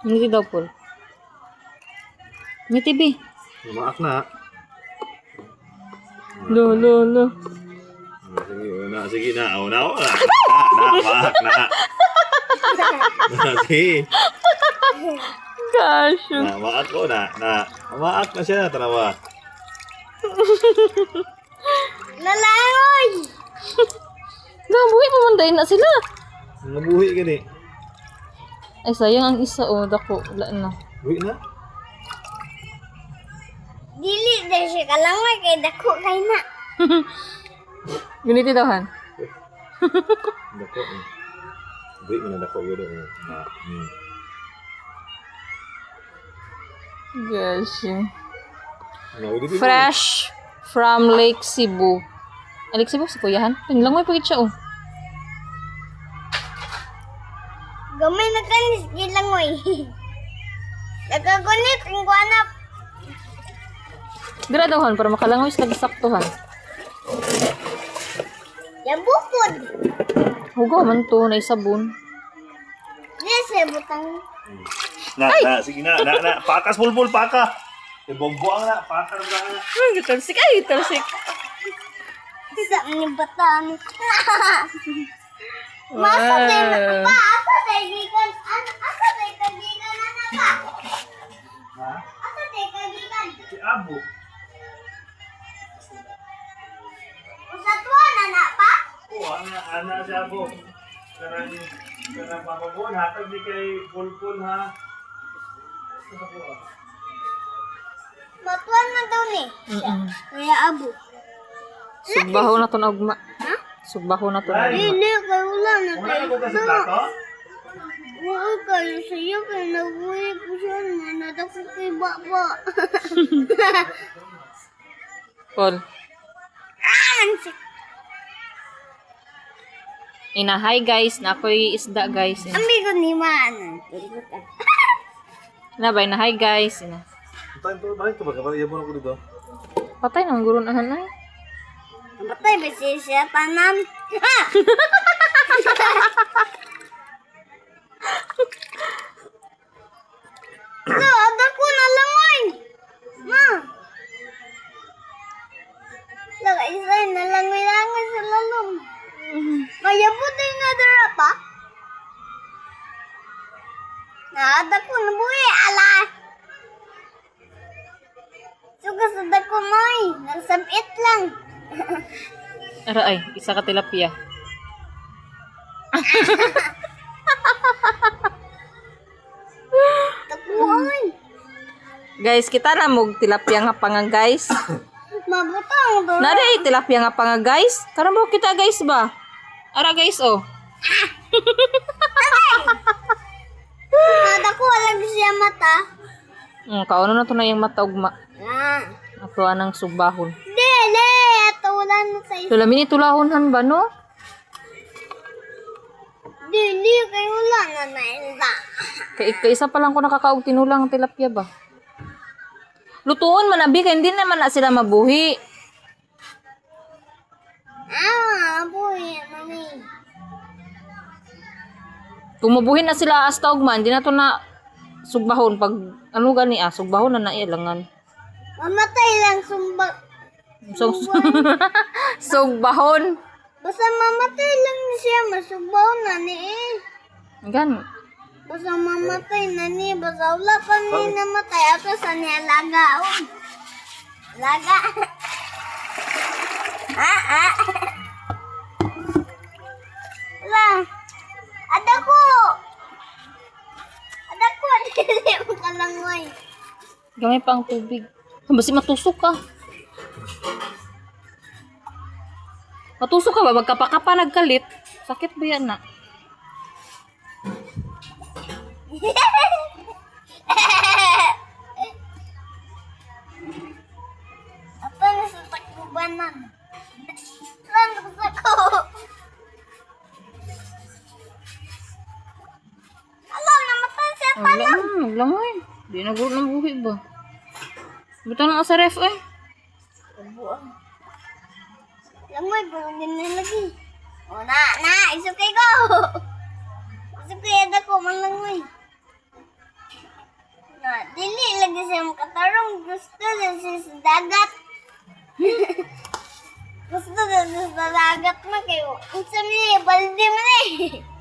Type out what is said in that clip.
Ngiti daw, Paul. Ngiti, B. Lumaak na. Lo. Sige na. Maak na. Sige. Gosh. Maak ko na. Maak na siya. Tarawa. Nalangoy! Nabuhi mo man dahil na sila. Nabuhi ka ni. Ay, sayang ang isa, oh. Dako, wala na. Buhi na. Dili dahil siya kalangoy kay dako kay na. Guniti daw, Han. Dako. Buhi mo na dako. Gosh. Fresh from Lake Cebu. Lake Cebu, sa kuyahan. Langoy pagit siya, oh. Gamay na kanis gilangoy. Nagagunit ang guanap. Dira daw, Han, para makalangoy sa saktuhan. Yan bukod. Hugo man to, na isabon. Yes, butang. Sige na. Pakas, pulpul, paka. Ibonggo na, paka na. Talsik, ay, talsik. Isa ni batan. Masa tayo na pa. Asa tayo gikan? Asa tayo kagikan na pa? Asa tayo kagikan? Si Abu. Usatwa na pa? Oo, ana si Abu. Kanang papabon, hatag di kay pulpul ha. Matuan man daw ni. Kaya abo. Sugbaho na to na ugma. Ha? Sugbaho na to na ugma. Dili, kaya wala na Wala tayo. na ba sa plato? Oo, kayo sa'yo, kaya nabuhay ko siya. Nanadako kay baba. Paul. Ansik. Hi guys, na ako'y isda guys. Amigo ni Man. Nabay na hi guys. Bakit ito ba? Kapag iyabon ako dito. Patay nang gurunahan ay. Batay ba siya tanan? Ha! No, ada ko na langoy. Ma. Laga isa na langoy sa lalong. Maya po tayo na dara pa. Ada ko na buhi, ala. Suga sa dako moy, nagsabit lang. Ara ay, isa ka tilapia. Takuan. Guys, kita na mog tilapia nga pa nga guys. Mabutang do. Nara ay tilapia nga pa nga guys. Karamo kita guys ba? Ara guys oh. Ada ko walang siya mata. Kauno na to na yung mata ugma. Ah. Ato anang sugbahon. Dele, ato wala na sa isa. Sulamin itulahon ba no? Dili, kayo wala na na isa. Kaisa pa lang ko nakakaog tinulang tilapia ba? Lutuon man abi kay hindi naman na sila mabuhi. Ah, boy, mami. Kung mabuhin na sila hasta ugman, di na to na sugbahon pag ano gani sugbahon na nailangan. Mamatay lang sumba. So, sugbahon. Basta mamatay lang siya, masubaw na ni eh. Gan. Basta mamatay na ni, basta wala pa ni namatay. Ato sa niya laga, oh. Laga. Wala. Ada ko, dili mo kalangoy. Gamay pa ang tubig. Basi matusok ka. Matusok ka ba? Magkapakapa nagkalit. Sakit ba yan na? Apa na sa takbubanan? Lan ko. Alam, namatay siya pa na. Naglangoy. Di na guro ng buhi ba? Buta na sa ref eh. Langoy, pero din na lagi. O na, isukay ko. Isukay, ada ko, man langoy. Na, dili lagi siya makatarong. Gusto na siya sa dagat. Gusto na siya sa dagat na kayo. Unsa niya, balde man eh.